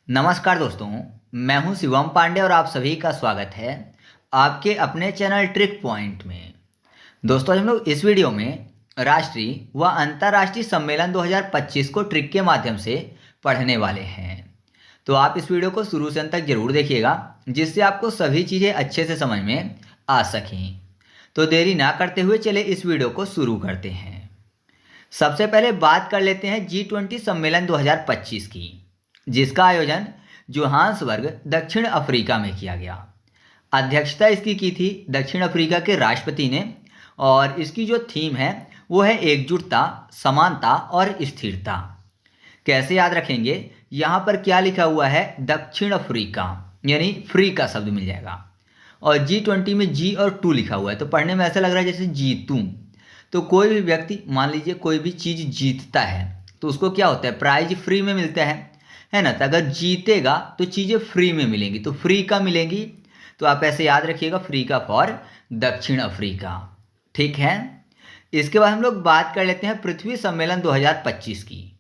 नमस्कार दोस्तों, मैं हूं शिवम पांडे और आप सभी का स्वागत है आपके अपने चैनल ट्रिक पॉइंट में। दोस्तों, आज हम लोग इस वीडियो में राष्ट्रीय व अंतर्राष्ट्रीय सम्मेलन 2025 को ट्रिक के माध्यम से पढ़ने वाले हैं। तो आप इस वीडियो को शुरू से अंत तक जरूर देखिएगा, जिससे आपको सभी चीज़ें अच्छे से समझ में आ सकें। तो देरी ना करते हुए चले इस वीडियो को शुरू करते हैं। सबसे पहले बात कर लेते हैं G20 सम्मेलन 2025 की, जिसका आयोजन जोहान्सबर्ग दक्षिण अफ्रीका में किया गया। अध्यक्षता इसकी की थी दक्षिण अफ्रीका के राष्ट्रपति ने, और इसकी जो थीम है वो है एकजुटता, समानता और स्थिरता। कैसे याद रखेंगे, यहाँ पर क्या लिखा हुआ है, दक्षिण अफ्रीका, यानी फ्री का शब्द मिल जाएगा, और G20 में जी और टू लिखा हुआ है, तो पढ़ने में ऐसा लग रहा है जैसे जीतूं। तो कोई भी व्यक्ति, मान लीजिए कोई भी चीज़ जीतता है तो उसको क्या होता है, प्राइज फ्री में मिलता है ना। तो अगर जीतेगा तो चीज़ें फ्री में मिलेंगी, तो फ्री का मिलेंगी। तो आप ऐसे याद रखिएगा, फ्री का फॉर दक्षिण अफ्रीका। ठीक है। इसके बाद हम लोग बात कर लेते हैं पृथ्वी सम्मेलन 2025 की,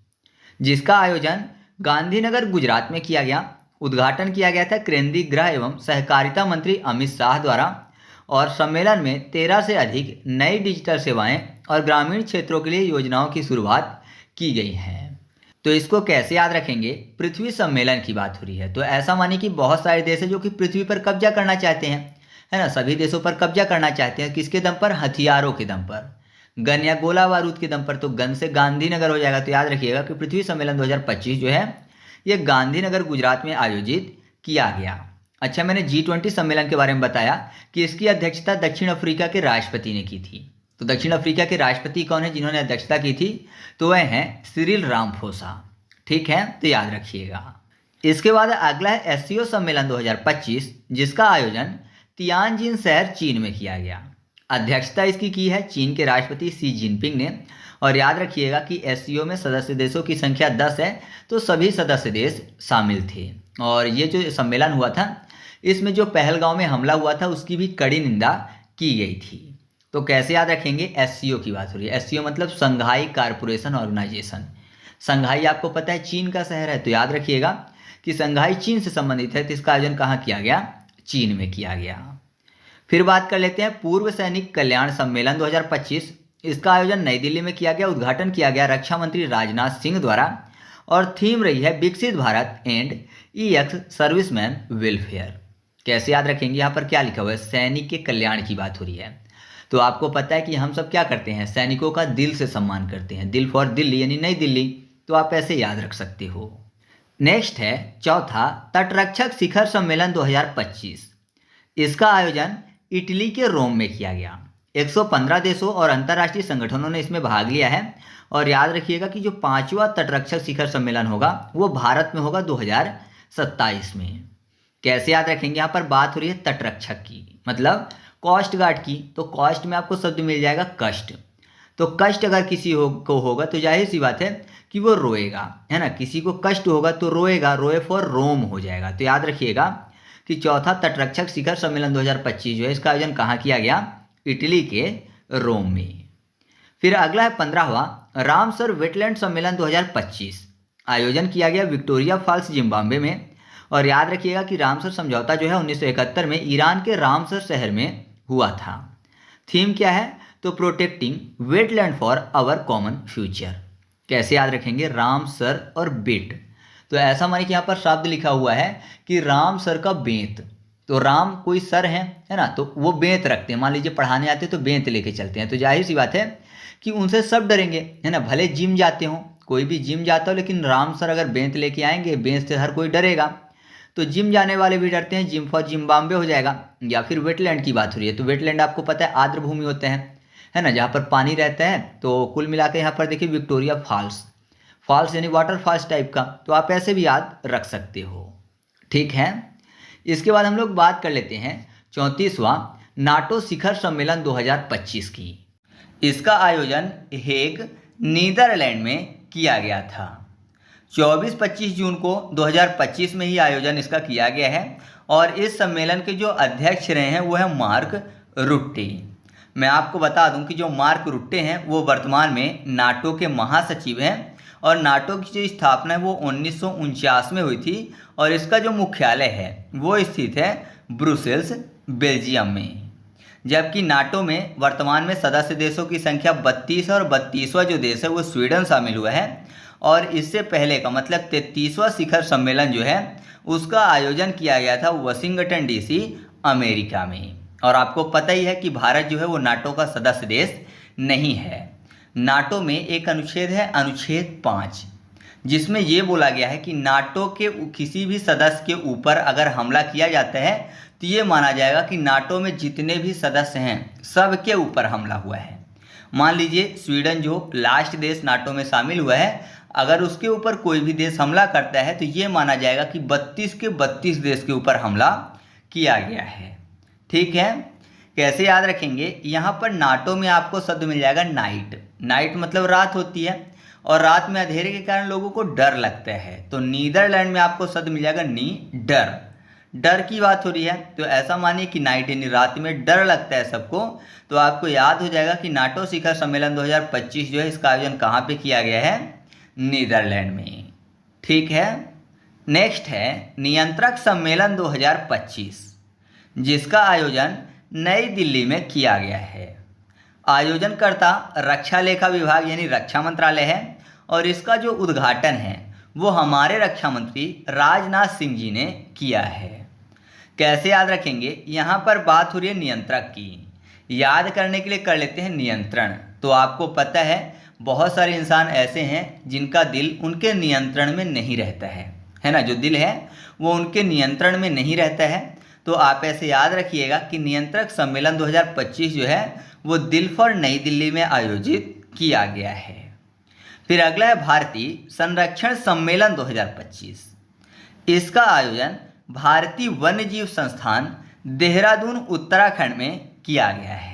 जिसका आयोजन गांधीनगर गुजरात में किया गया। उद्घाटन किया गया था केंद्रीय गृह एवं सहकारिता मंत्री अमित शाह द्वारा, और सम्मेलन में 13 से अधिक नई डिजिटल सेवाएं और ग्रामीण क्षेत्रों के लिए योजनाओं की शुरुआत की गई हैं। तो इसको कैसे याद रखेंगे, पृथ्वी सम्मेलन की बात हो रही है, तो ऐसा मानिए कि बहुत सारे देश हैं जो कि पृथ्वी पर कब्जा करना चाहते हैं, है ना। सभी देशों पर कब्जा करना चाहते हैं, किसके दम पर, हथियारों के दम पर, गन या गोला बारूद के दम पर। तो गन से गांधीनगर हो जाएगा। तो याद रखिएगा कि पृथ्वी सम्मेलन 2025 जो है ये गांधीनगर गुजरात में आयोजित किया गया। अच्छा, मैंने G20 सम्मेलन के बारे में बताया कि इसकी अध्यक्षता दक्षिण अफ्रीका के राष्ट्रपति ने की थी। तो दक्षिण अफ्रीका के राष्ट्रपति कौन है जिन्होंने अध्यक्षता की थी, तो वह हैं सिरिल रामाफोसा। ठीक है, तो याद रखिएगा। इसके बाद अगला है SCO सम्मेलन 2025, जिसका आयोजन तियानजिन शहर चीन में किया गया। अध्यक्षता इसकी की है चीन के राष्ट्रपति शी जिनपिंग ने, और याद रखिएगा कि SCO में सदस्य देशों की संख्या 10 है, तो सभी सदस्य देश शामिल थे। और ये जो सम्मेलन हुआ था, इसमें जो पहलगांव में हमला हुआ था उसकी भी कड़ी निंदा की गई थी। तो कैसे याद रखेंगे, SCO की बात हो रही है। SCO मतलब संघाई कारपोरेशन ऑर्गेनाइजेशन। संघाई आपको पता है चीन का शहर है, तो याद रखिएगा कि संघाई चीन से संबंधित है। तो इसका आयोजन कहाँ किया गया, चीन में किया गया। फिर बात कर लेते हैं पूर्व सैनिक कल्याण सम्मेलन 2025। इसका आयोजन नई दिल्ली में किया गया। उद्घाटन किया गया रक्षा मंत्री राजनाथ सिंह द्वारा, और थीम रही है विकसित Bharat and EX serviceman welfare. कैसे याद रखेंगे, यहाँ पर क्या लिखा हुआ है, सैनिक के कल्याण की बात हो रही है। तो आपको पता है कि हम सब क्या करते हैं, सैनिकों का दिल से सम्मान करते हैं, दिल फॉर दिल्ली यानी नई दिल्ली। तो आप ऐसे याद रख सकते हो। नेक्स्ट है चौथा तटरक्षक शिखर सम्मेलन 2025। इसका आयोजन इटली के रोम में किया गया। 115 देशों और अंतर्राष्ट्रीय संगठनों ने इसमें भाग लिया है। और याद रखिएगा कि जो 5वां तटरक्षक शिखर सम्मेलन होगा वो भारत में होगा 2027 में। कैसे याद रखेंगे, यहाँ पर बात हो रही है तटरक्षक की, मतलब कोस्ट गार्ड की। तो कोस्ट में आपको शब्द मिल जाएगा कष्ट। तो कष्ट अगर किसी को होगा तो जाहिर सी बात है कि वो रोएगा, है ना। किसी को कष्ट होगा तो रोएगा, रोए फॉर रोम हो जाएगा। तो याद रखिएगा कि चौथा तटरक्षक शिखर सम्मेलन 2025 जो है इसका आयोजन कहाँ किया गया, इटली के रोम में। फिर अगला है 15वां रामसर वेटलैंड सम्मेलन 2025। आयोजन किया गया विक्टोरिया फॉल्स जिम्बाब्वे में। और याद रखिएगा कि रामसर समझौता जो है 1971 में ईरान के रामसर शहर में हुआ था। थीम क्या है, तो protecting wetland for our common future. कैसे याद रखेंगे, रामसर और बेट। तो ऐसा मानिए कि यहाँ पर शब्द लिखा हुआ है कि रामसर का बेंत। तो राम कोई सर है ना, तो वो बेंत रखते हैं। मान लीजिए पढ़ाने आते हैं तो बेंत लेके चलते हैं। तो जाहिर सी बात है कि उनसे सब डरेंगे, है ना। भले जिम जाते हो, कोई भी जिम जाता हो, लेकिन राम सर अगर बेंत लेके आएंगे, बेंत से हर कोई डरेगा। तो जिम जाने वाले भी डरते हैं, जिम फॉर जिम्बाब्वे हो जाएगा। या फिर वेटलैंड की बात हो रही है, तो वेटलैंड आपको पता है आर्द्र भूमि होते हैं, है ना, जहाँ पर पानी रहता है। तो कुल मिला के यहाँ पर देखिए विक्टोरिया फॉल्स, फॉल्स यानी वाटर फॉल्स टाइप का। तो आप ऐसे भी याद रख सकते हो। ठीक है। इसके बाद हम लोग बात कर लेते हैं 34वां नाटो शिखर सम्मेलन 2025 की। इसका आयोजन हेग नीदरलैंड में किया गया था। 24-25 जून को 2025 में ही आयोजन इसका किया गया है। और इस सम्मेलन के जो अध्यक्ष रहे हैं वो है मार्क रुट्टे। मैं आपको बता दूं कि जो मार्क रुट्टे हैं वो वर्तमान में नाटो के महासचिव हैं, और नाटो की जो स्थापना है वो 1949 में हुई थी और इसका जो मुख्यालय है वो स्थित है ब्रुसेल्स, बेल्जियम में। जबकि नाटो में वर्तमान में सदस्य देशों की संख्या 32 और 32वां जो देश है वो स्वीडन शामिल हुआ है। और इससे पहले का मतलब 33वां शिखर सम्मेलन जो है उसका आयोजन किया गया था वाशिंगटन डीसी, अमेरिका में। और आपको पता ही है कि भारत जो है वो नाटो का सदस्य देश नहीं है। नाटो में एक अनुच्छेद है, अनुच्छेद 5, जिसमें ये बोला गया है कि नाटो के किसी भी सदस्य के ऊपर अगर हमला किया जाता है तो ये माना जाएगा कि नाटो में जितने भी सदस्य हैं सब के ऊपर हमला हुआ है। मान लीजिए स्वीडन जो लास्ट देश नाटो में शामिल हुआ है, अगर उसके ऊपर कोई भी देश हमला करता है तो ये माना जाएगा कि 32 के 32 देश के ऊपर हमला किया गया है। ठीक है, कैसे याद रखेंगे? यहाँ पर नाटो में आपको शब्द मिल जाएगा नाइट। नाइट मतलब रात होती है और रात में अंधेरे के कारण लोगों को डर लगता है, तो नीदरलैंड में आपको शब्द मिल जाएगा नी डर। डर की बात हो रही है तो ऐसा मानिए कि नाइट यानी रात में डर लगता है सबको, तो आपको याद हो जाएगा कि नाटो शिखर सम्मेलन 2025 जो है इसका आयोजन कहाँ पे किया गया है? नीदरलैंड में। ठीक है, नेक्स्ट है नियंत्रक सम्मेलन 2025, जिसका आयोजन नई दिल्ली में किया गया है। आयोजनकर्ता रक्षा लेखा विभाग यानी रक्षा मंत्रालय है और इसका जो उद्घाटन है वो हमारे रक्षा मंत्री राजनाथ सिंह जी ने किया है। कैसे याद रखेंगे? यहाँ पर बात हो रही है नियंत्रक की, याद करने के लिए कर लेते हैं नियंत्रण। तो आपको पता है बहुत सारे इंसान ऐसे हैं जिनका दिल उनके नियंत्रण में नहीं रहता है ना, जो दिल है वो उनके नियंत्रण में नहीं रहता है। तो आप ऐसे याद रखिएगा कि नियंत्रक सम्मेलन 2025 जो है वो दिल फॉर नई दिल्ली में आयोजित किया गया है। फिर अगला है भारतीय संरक्षण सम्मेलन 2025। इसका आयोजन भारतीय वन्यजीव संस्थान देहरादून, उत्तराखंड में किया गया है।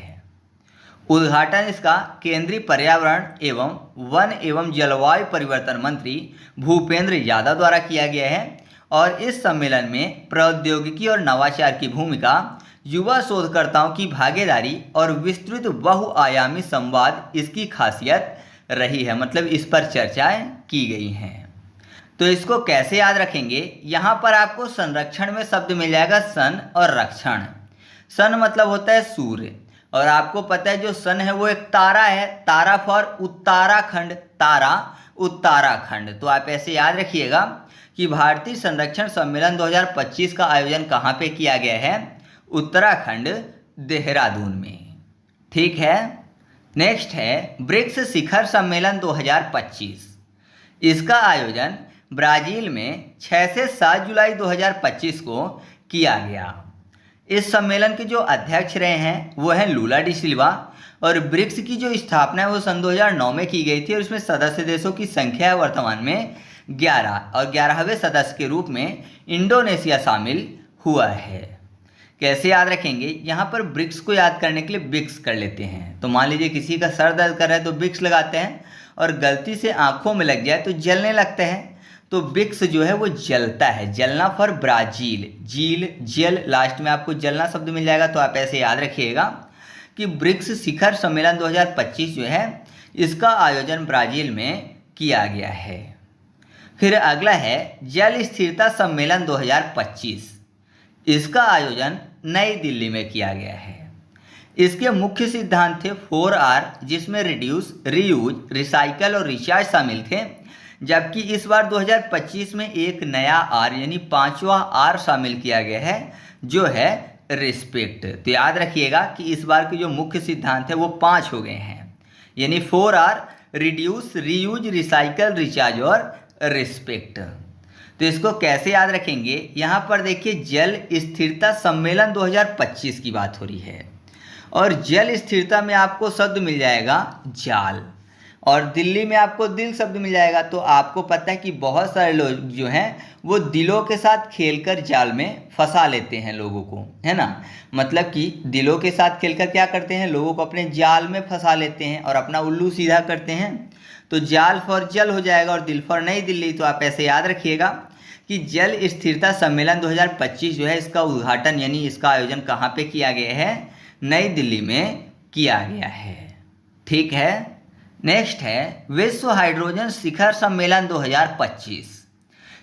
उद्घाटन इसका केंद्रीय पर्यावरण एवं वन एवं जलवायु परिवर्तन मंत्री भूपेंद्र यादव द्वारा किया गया है। और इस सम्मेलन में प्रौद्योगिकी और नवाचार की भूमिका, युवा शोधकर्ताओं की भागीदारी और विस्तृत बहुआयामी संवाद इसकी खासियत रही है, मतलब इस पर चर्चाएं की गई हैं। तो इसको कैसे याद रखेंगे? यहाँ पर आपको संरक्षण में शब्द मिल जाएगा सन और रक्षण। सन मतलब होता है सूर्य, और आपको पता है जो सन है वो एक तारा है, तारा फॉर उत्तराखंड, तारा उत्तराखंड। तो आप ऐसे याद रखिएगा कि भारतीय संरक्षण सम्मेलन 2025 का आयोजन कहाँ पे किया गया है? उत्तराखंड, देहरादून में। ठीक है, नेक्स्ट है ब्रिक्स शिखर सम्मेलन 2025। इसका आयोजन ब्राजील में 6 से 7 जुलाई 2025 को किया गया। इस सम्मेलन के जो अध्यक्ष रहे हैं वो हैं लूला डी सिल्वा, और ब्रिक्स की जो स्थापना है वो सन 2009 में की गई थी और इसमें सदस्य देशों की संख्या है वर्तमान में 11 और 11वें सदस्य के रूप में इंडोनेशिया शामिल हुआ है। कैसे याद रखेंगे? यहाँ पर ब्रिक्स को याद करने के लिए बिक्स कर लेते हैं। तो मान लीजिए किसी का सर दर्द कर रहा है तो बिक्स लगाते हैं, और गलती से आंखों में लग जाए तो जलने लगता है, तो बिक्स जो है वो जलता है। जलना फॉर ब्राजील, जील जल, लास्ट में आपको जलना शब्द मिल जाएगा। तो आप ऐसे याद रखिएगा कि ब्रिक्स शिखर सम्मेलन 2025 जो है इसका आयोजन ब्राजील में किया गया है। फिर अगला है जल स्थिरता सम्मेलन 2025। इसका आयोजन नई दिल्ली में किया गया है। इसके मुख्य सिद्धांत थे 4R, जिसमें रिड्यूस, रीयूज, रिसाइकल और रिचार्ज शामिल थे। जबकि इस बार 2025 में एक नया R यानी 5वां R शामिल किया गया है, जो है रिस्पेक्ट। तो याद रखिएगा कि इस बार के जो मुख्य सिद्धांत है वो 5 हो गए हैं, यानी 4R, reduce, reuse, recycle, recharge और रिस्पेक्ट। तो इसको कैसे याद रखेंगे? यहाँ पर देखिए जल स्थिरता सम्मेलन 2025 की बात हो रही है, और जल स्थिरता में आपको शब्द मिल जाएगा जाल, और दिल्ली में आपको दिल शब्द मिल जाएगा। तो आपको पता है कि बहुत सारे लोग जो हैं वो दिलों के साथ खेलकर जाल में फंसा लेते हैं लोगों को, है ना। मतलब कि दिलों के साथ खेलकर क्या करते हैं, लोगों को अपने जाल में फंसा लेते हैं और अपना उल्लू सीधा करते हैं। तो जाल फॉर जल हो जाएगा और दिल फॉर नई दिल्ली। तो आप ऐसे याद रखिएगा कि जल स्थिरता सम्मेलन 2025 जो है इसका उद्घाटन यानी इसका आयोजन कहाँ पे किया गया है? नई दिल्ली में किया गया है। ठीक है, नेक्स्ट है विश्व हाइड्रोजन शिखर सम्मेलन 2025,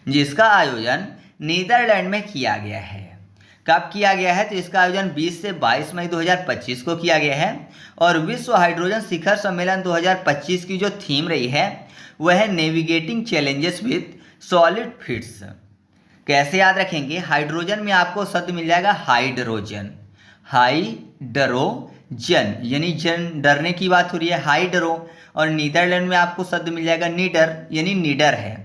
जिसका आयोजन नीदरलैंड में किया गया है। कब किया गया है? तो इसका आयोजन 20 से 22 मई 2025 को किया गया है। और विश्व हाइड्रोजन शिखर सम्मेलन 2025 की जो थीम रही है वह है navigating challenges with solid feeds. कैसे याद रखेंगे? हाइड्रोजन में आपको शब्द मिल जाएगा हाइड्रोजन, हाइड्रोजन यानी जन डरने की बात हो रही है, हाइड्रो। और नीदरलैंड में आपको शब्द मिल जाएगा निडर यानी निडर है।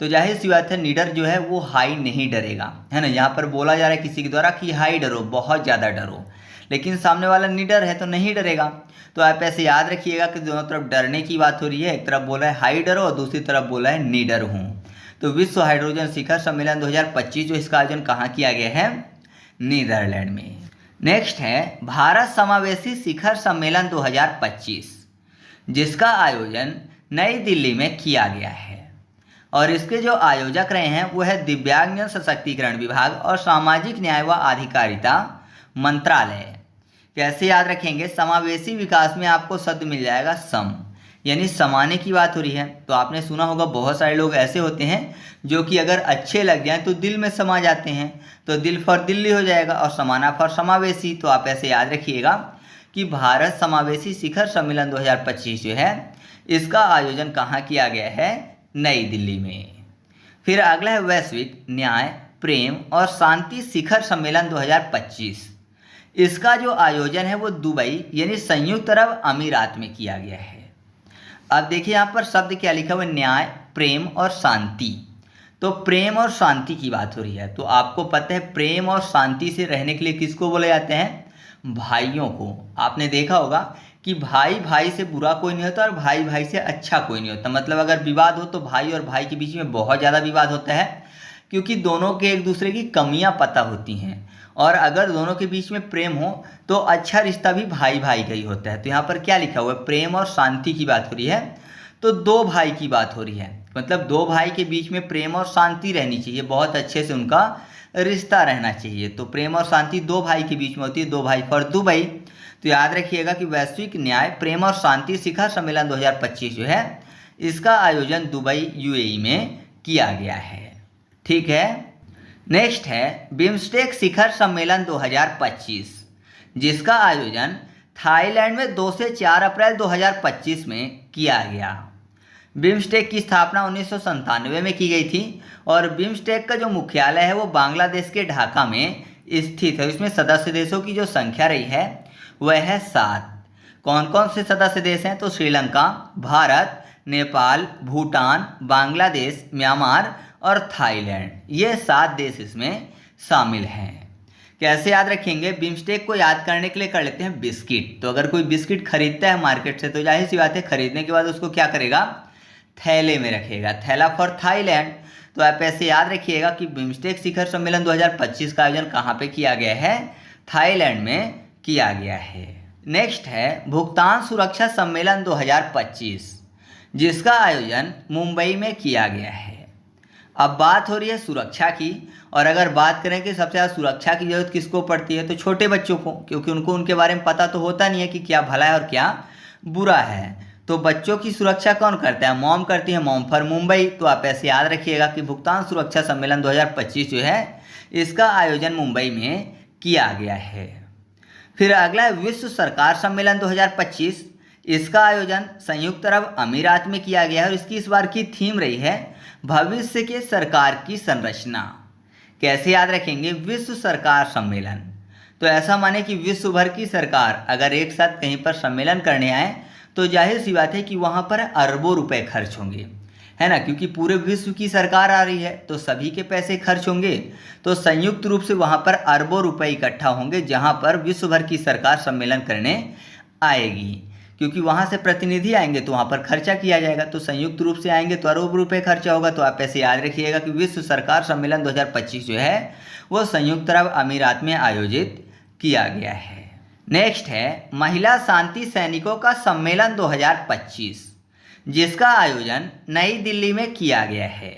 तो जाहिर सी बात है निडर जो है वो हाई नहीं डरेगा, है ना। यहाँ पर बोला जा रहा है किसी के द्वारा कि हाई डरो, बहुत ज़्यादा डरो, लेकिन सामने वाला निडर है तो नहीं डरेगा। तो आप ऐसे याद रखिएगा कि दोनों तरफ डरने की बात हो रही है, एक तरफ बोला है हाई डरो और दूसरी तरफ बोला है निडर हूँ। तो विश्व हाइड्रोजन शिखर सम्मेलन 2025 जो इसका आयोजन कहाँ किया गया है? नीदरलैंड में। नेक्स्ट है भारत समावेशी शिखर सम्मेलन 2025, जिसका आयोजन नई दिल्ली में किया गया है। और इसके जो आयोजक रहे हैं वो है दिव्यांगजन सशक्तिकरण विभाग और सामाजिक न्याय व अधिकारिता मंत्रालय। कैसे याद रखेंगे? समावेशी विकास में आपको शब्द मिल जाएगा सम, यानी समाने की बात हो रही है। तो आपने सुना होगा बहुत सारे लोग ऐसे होते हैं जो कि अगर अच्छे लग जाएं तो दिल में समा जाते हैं, तो दिल फॉर दिल्ली हो जाएगा और समाना फॉर समावेशी। तो आप ऐसे याद रखिएगा कि भारत समावेशी शिखर सम्मेलन 2025 जो है इसका आयोजन कहाँ किया गया है? नई दिल्ली में। फिर अगला है वैश्विक न्याय, प्रेम और शांति शिखर सम्मेलन 2025। इसका जो आयोजन है वो दुबई यानी संयुक्त अरब अमीरात में किया गया है। अब देखिए यहाँ पर शब्द क्या लिखा हुआ है? न्याय, प्रेम और शांति। तो प्रेम और शांति की बात हो रही है। तो आपको पता है प्रेम और शांति से रहने के लिए किसको बोले जाते हैं? भाइयों को। आपने देखा होगा कि भाई भाई से बुरा कोई नहीं होता और भाई भाई से अच्छा कोई नहीं होता। मतलब अगर विवाद हो तो भाई और भाई के बीच में बहुत ज़्यादा विवाद होता है, क्योंकि दोनों के एक दूसरे की कमियां पता होती हैं। और अगर दोनों के बीच में प्रेम हो तो अच्छा रिश्ता भी भाई भाई का ही होता है। तो यहाँ पर क्या लिखा हुआ है? प्रेम और शांति की बात हो रही है। तो दो भाई की बात हो रही है, मतलब दो भाई के बीच में प्रेम और शांति रहनी चाहिए, बहुत अच्छे से उनका रिश्ता रहना चाहिए। तो प्रेम और शांति दो भाई के बीच में होती है, दो भाई फॉर दुबई। तो याद रखिएगा कि वैश्विक न्याय, प्रेम और शांति शिखर सम्मेलन 2025 जो है इसका आयोजन दुबई यूएई में किया गया है। ठीक है। नेक्स्ट है बिम्स्टेक शिखर सम्मेलन 2025, जिसका आयोजन थाईलैंड में 2 से 4 अप्रैल 2025 में किया गया। बिम्स्टेक की स्थापना 1997 में की गई थी और बिम्स्टेक का जो मुख्यालय है वो बांग्लादेश के ढाका में स्थित है। इसमें सदस्य देशों की जो संख्या रही है वह है 7। कौन कौन से सदस्य देश हैं? तो श्रीलंका, भारत, नेपाल, भूटान, बांग्लादेश, म्यांमार और थाईलैंड, ये 7 देश इसमें शामिल हैं। कैसे याद रखेंगे? बिम्स्टेक को याद करने के लिए कर लेते हैं बिस्किट। तो अगर कोई बिस्किट खरीदता है मार्केट से तो जाहिर सी बात है खरीदने के बाद उसको क्या करेगा? थैले में रखेगा, थैला फॉर थाईलैंड। तो आप ऐसे याद रखिएगा कि बिम्स्टेक शिखर सम्मेलन 2025 का आयोजन कहाँ पे किया गया है? थाईलैंड में किया गया है। नेक्स्ट है भुगतान सुरक्षा सम्मेलन 2025, जिसका आयोजन मुंबई में किया गया है। अब बात हो रही है सुरक्षा की, और अगर बात करें कि सबसे ज़्यादा सुरक्षा की जरूरत किसको पड़ती है तो छोटे बच्चों को, क्योंकि उनको उनके बारे में पता तो होता नहीं है कि क्या भला है और क्या बुरा है। तो बच्चों की सुरक्षा कौन करता है? मॉम करती है, मॉम फॉर मुंबई। तो आप ऐसे याद रखिएगा कि भुगतान सुरक्षा सम्मेलन 2025 जो है इसका आयोजन मुंबई में किया गया है। फिर अगला है विश्व सरकार सम्मेलन 2025। इसका आयोजन संयुक्त अरब अमीरात में किया गया है और इसकी इस बार की थीम रही है भविष्य के सरकार की संरचना। कैसे याद रखेंगे? विश्व सरकार सम्मेलन। तो ऐसा माने कि विश्व भर की सरकार अगर एक साथ कहीं पर सम्मेलन करने आए तो जाहिर सी बात है कि वहाँ पर अरबों रुपए खर्च होंगे, है ना, क्योंकि पूरे विश्व की सरकार आ रही है तो सभी के पैसे खर्च होंगे। तो संयुक्त रूप से वहाँ पर अरबों रुपए इकट्ठा होंगे जहाँ पर विश्व भर की सरकार सम्मेलन करने आएगी, क्योंकि वहाँ से प्रतिनिधि आएंगे तो वहाँ पर खर्चा किया जाएगा। तो संयुक्त रूप से आएंगे तो अरबों रुपए खर्चा होगा। तो आप ऐसे याद रखिएगा कि विश्व सरकार सम्मेलन 2025 जो है वो संयुक्त अरब अमीरात में आयोजित किया गया है। नेक्स्ट है महिला शांति सैनिकों का सम्मेलन 2025, जिसका आयोजन नई दिल्ली में किया गया है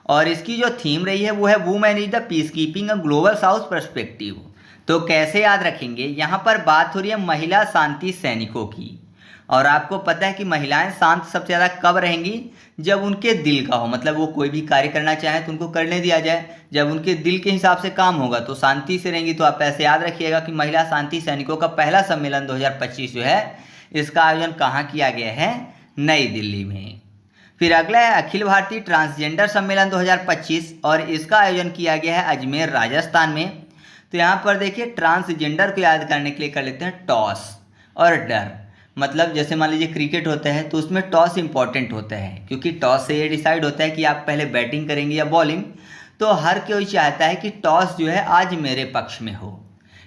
और इसकी जो थीम रही है वो है women is the peace keeping a global south perspective. तो कैसे याद रखेंगे? यहाँ पर बात हो रही है महिला शांति सैनिकों की और आपको पता है कि महिलाएं शांत सबसे ज़्यादा कब रहेंगी? जब उनके दिल का हो, मतलब वो कोई भी कार्य करना चाहें तो उनको करने दिया जाए। जब उनके दिल के हिसाब से काम होगा तो शांति से रहेंगी। तो आप ऐसे याद रखिएगा कि महिला शांति सैनिकों का पहला सम्मेलन 2025 जो है, इसका आयोजन कहाँ किया गया है? नई दिल्ली में। फिर अगला है अखिल भारतीय ट्रांसजेंडर सम्मेलन 2025 और इसका आयोजन किया गया है अजमेर राजस्थान में। तो यहाँ पर देखिए ट्रांसजेंडर को याद करने के लिए कर लेते हैं टॉस और डर। मतलब जैसे मान लीजिए क्रिकेट होता है तो उसमें टॉस इंपॉर्टेंट होता है, क्योंकि टॉस से ये डिसाइड होता है कि आप पहले बैटिंग करेंगे या बॉलिंग। तो हर कोई चाहता है कि टॉस जो है आज मेरे पक्ष में हो,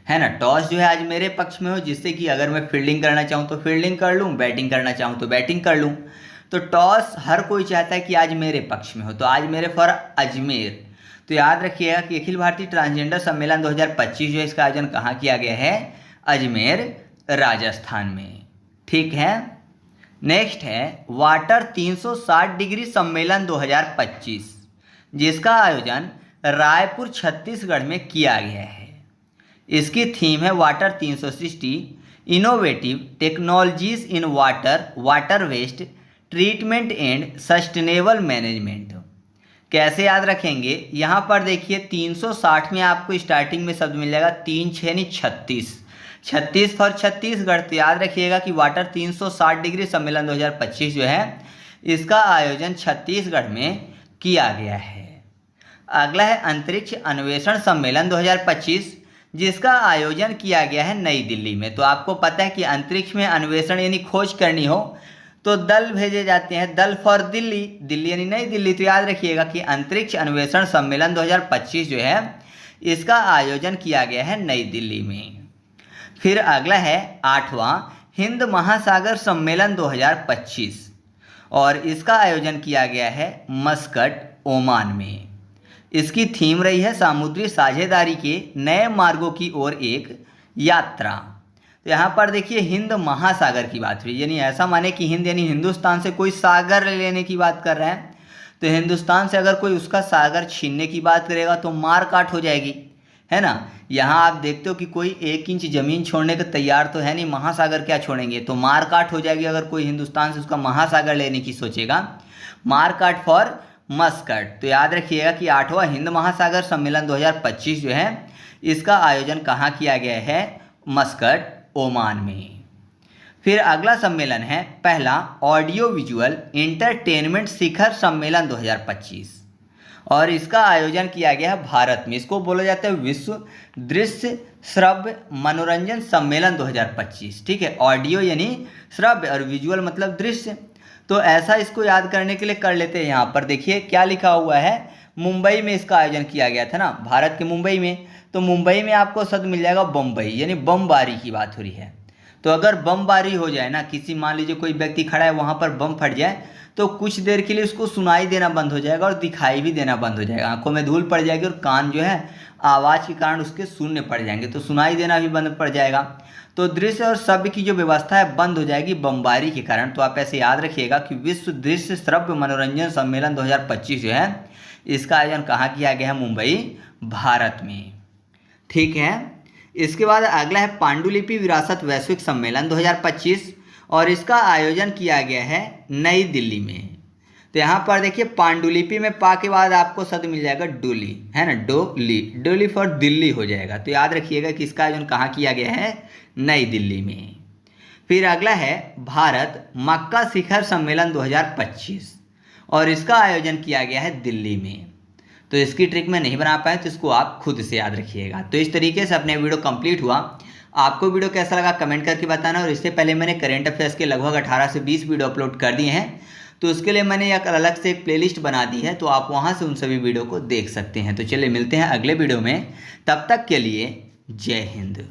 है ना। टॉस जो है आज मेरे पक्ष में हो, जिससे कि अगर मैं फील्डिंग करना चाहूँ तो फील्डिंग कर लूँ, बैटिंग करना चाहूँ तो बैटिंग कर लूँ। तो टॉस हर कोई चाहता है कि आज मेरे पक्ष में हो, तो आज मेरे फॉर अजमेर। तो याद रखिएगा कि अखिल भारतीय ट्रांसजेंडर सम्मेलन 2025 जो है, इसका आयोजन कहाँ किया गया है? अजमेर राजस्थान में। ठीक है। नेक्स्ट है वाटर 360 डिग्री सम्मेलन 2025, जिसका आयोजन रायपुर छत्तीसगढ़ में किया गया है। इसकी थीम है water 360 innovative technologies in water, water waste treatment and sustainable management. कैसे याद रखेंगे? यहाँ पर देखिए 360 में आपको स्टार्टिंग में शब्द मिल जाएगा 3 6 यानी 36, 36 फॉर छत्तीसगढ़। तो याद रखिएगा कि वाटर 360 डिग्री सम्मेलन 2025 जो है, इसका आयोजन छत्तीसगढ़ में किया गया है। अगला है अंतरिक्ष अन्वेषण सम्मेलन 2025, जिसका आयोजन किया गया है नई दिल्ली में। तो आपको पता है कि अंतरिक्ष में अन्वेषण यानी खोज करनी हो तो दल भेजे जाते हैं, दल फॉर दिल्ली, दिल्ली यानी नई दिल्ली। तो याद रखिएगा कि अंतरिक्ष अन्वेषण सम्मेलन 2025 जो है, इसका आयोजन किया गया है नई दिल्ली में। फिर अगला है 8वां हिंद महासागर सम्मेलन 2025 और इसका आयोजन किया गया है मस्कट, ओमान में। इसकी थीम रही है समुद्री साझेदारी के नए मार्गों की ओर एक यात्रा। तो यहाँ पर देखिए हिंद महासागर की बात हुई, यानी ऐसा माने कि हिंद यानी हिंदुस्तान से कोई सागर लेने की बात कर रहे हैं। तो हिंदुस्तान से अगर कोई उसका सागर छीनने की बात करेगा तो मार काट हो जाएगी, है ना। यहाँ आप देखते हो कि कोई 1 इंच ज़मीन छोड़ने को तैयार तो है नहीं, महासागर क्या छोड़ेंगे, तो मार काट हो जाएगी अगर कोई हिंदुस्तान से उसका महासागर लेने की सोचेगा। मार काट फॉर मस्कट। तो याद रखिएगा कि 8वां हिंद महासागर सम्मेलन 2025 जो है, इसका आयोजन कहाँ किया गया है? मस्कट, ओमान में। फिर अगला सम्मेलन है पहला ऑडियो विजुअल एंटरटेनमेंट शिखर सम्मेलन 2025 और इसका आयोजन किया गया है भारत में। इसको बोला जाता है विश्व दृश्य श्रव्य मनोरंजन सम्मेलन 2025। ठीक है, ऑडियो यानी श्रव्य और विजुअल मतलब दृश्य। तो ऐसा इसको याद करने के लिए कर लेते हैं। यहाँ पर देखिए क्या लिखा हुआ है, मुंबई में इसका आयोजन किया गया था ना, भारत के मुंबई में। तो मुंबई में आपको शब्द मिल जाएगा बम्बई, यानी बमबारी की बात हो रही है। तो अगर बमबारी हो जाए ना, किसी मान लीजिए कोई व्यक्ति खड़ा है वहाँ पर बम फट जाए, तो कुछ देर के लिए उसको सुनाई देना बंद हो जाएगा और दिखाई भी देना बंद हो जाएगा, आंखों में धूल पड़ जाएगी और कान जो है आवाज़ के कारण उसके शून्य पड़ जाएंगे, तो सुनाई देना भी बंद पड़ जाएगा। तो दृश्य और शब्द की जो व्यवस्था है बंद हो जाएगी बमबारी के कारण। तो आप ऐसे याद रखिएगा कि विश्व दृश्य श्रव्य मनोरंजन सम्मेलन 2025 जो है, इसका आयोजन कहाँ किया गया है? मुंबई, भारत में। ठीक है। इसके बाद अगला है पांडुलिपि विरासत वैश्विक सम्मेलन 2025 और इसका आयोजन किया गया है नई दिल्ली में। तो यहाँ पर देखिए पांडुलिपि में पा के बाद आपको शब्द मिल जाएगा डोली, है ना, डोली, डोली फॉर दिल्ली हो जाएगा। तो याद रखिएगा कि इसका आयोजन कहाँ किया गया है? नई दिल्ली में। फिर अगला है भारत मक्का शिखर सम्मेलन 2025 और इसका आयोजन किया गया है दिल्ली में। तो इसकी ट्रिक में नहीं बना पाए तो इसको आप खुद से याद रखिएगा। तो इस तरीके से अपने वीडियो कंप्लीट हुआ। आपको वीडियो कैसा लगा कमेंट करके बताना। और इससे पहले मैंने करेंट अफेयर्स के लगभग 18 से 20 वीडियो अपलोड कर दिए हैं, तो उसके लिए मैंने एक अलग से एक प्लेलिस्ट बना दी है, तो आप वहाँ से उन सभी वीडियो को देख सकते हैं। तो चलिए मिलते हैं अगले वीडियो में, तब तक के लिए जय हिंद।